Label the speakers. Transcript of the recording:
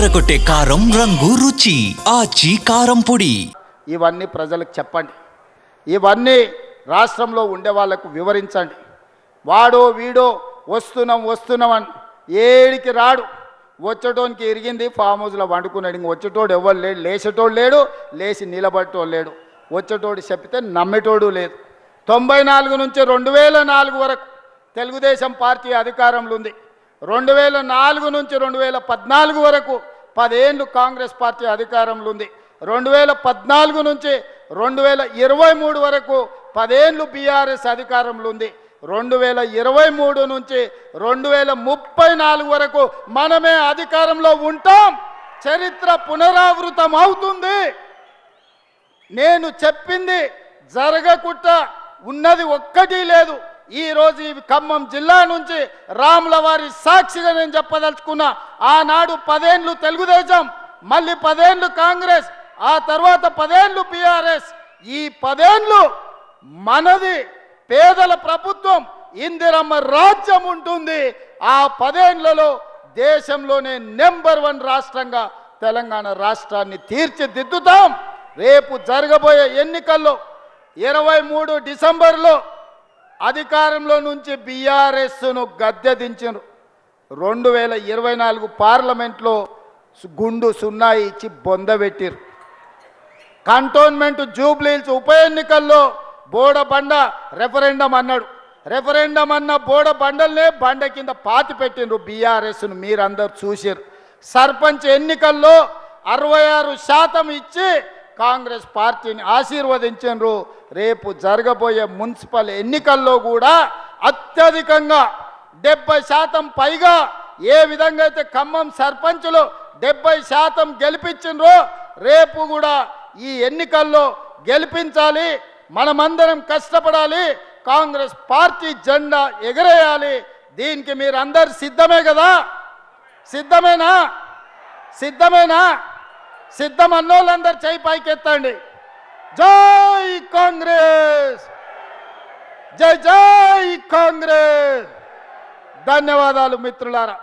Speaker 1: అదరగొట్టే కారం రంగు రుచి ఆచి కారం పొడి.
Speaker 2: ఇవన్నీ ప్రజలకు చెప్పండి, ఇవన్నీ రాష్ట్రంలో ఉండే వాళ్ళకు వివరించండి. వాడో వీడో వస్తున్నామని ఏడికి రాడు, వచ్చేటోనికి ఇరిగింది ఫామ్ హౌస్లో వండుకున్నాడు. ఇంక వచ్చేటోడు ఎవరు లేడు, లేచేటోడు లేడు, లేచి నిలబట్టోడు లేడు, వచ్చేటోడు చెప్తే నమ్మేటోడు లేదు. 94 నుంచి 2004 వరకు తెలుగుదేశం పార్టీ అధికారంలో ఉంది. 2004 నుంచి 2014 వరకు 10 ఏళ్ళు కాంగ్రెస్ పార్టీ అధికారంలో ఉంది. 2014 నుంచి 2023 వరకు 10 ఏళ్ళు బీఆర్ఎస్ అధికారంలో ఉంది. 2023 నుంచి 2034 వరకు మనమే అధికారంలో ఉంటాం. చరిత్ర పునరావృతం అవుతుంది. నేను చెప్పింది జరగకుండా ఉన్నది ఒక్కటి లేదు. ఈరోజు ఈ ఖమ్మం జిల్లా నుంచి రాముల వారి సాక్షిగా నేను చెప్పదలుచుకున్నా, ఆనాడు 10 ఏళ్ళు తెలుగుదేశం, మళ్ళీ 10 ఏళ్ళు కాంగ్రెస్, ఆ తర్వాత 10 ఏళ్ళు బీఆర్ఎస్. ఈ 10 ఏళ్ళు మనది పేదల ప్రభుత్వం, ఇందిరమ్మ రాజ్యం ఉంటుంది. ఆ 10 ఏళ్లలో దేశంలోనే నెంబర్ 1 రాష్ట్రంగా తెలంగాణ రాష్ట్రాన్ని తీర్చిదిద్దుతాం. రేపు జరగబోయే ఎన్నికల్లో 23 డిసెంబర్లో అధికారంలో నుంచి బీఆర్ఎస్ను గద్దె దించారు. 2024 పార్లమెంట్లో గుండు సున్నా ఇచ్చి బొందబెట్టిరు. కంటోన్మెంట్ జూబ్లీహిల్స్ ఉప ఎన్నికల్లో బోడబండ రెఫరెండం అన్నాడు. రెఫరెండం అన్న బోడబండల్నే బండ కింద పాతి పెట్టిండ్రు బీఆర్ఎస్ను, మీరందరూ చూసారు. సర్పంచ్ ఎన్నికల్లో 66% ఇచ్చి కాంగ్రెస్ పార్టీని ఆశీర్వదించారు. రేపు జరగబోయే మున్సిపల్ ఎన్నికల్లో కూడా అత్యధికంగా 70% పైగా ఏ విధంగా అయితే ఖమ్మం సర్పంచులు 70% గెలిపించిండ్రో రేపు కూడా ఈ ఎన్నికల్లో గెలిపించాలి. మనమందరం కష్టపడాలి, కాంగ్రెస్ పార్టీ జెండా ఎగరేయాలి. దీనికి మీరు అందరు సిద్ధమే కదా? సిద్ధమేనా? సిద్ధం అన్నోళ్ళందరూ చేయి పైకెత్తండి. జై కాంగ్రెస్, జై కాంగ్రెస్. ధన్యవాదాలు మిత్రులారా.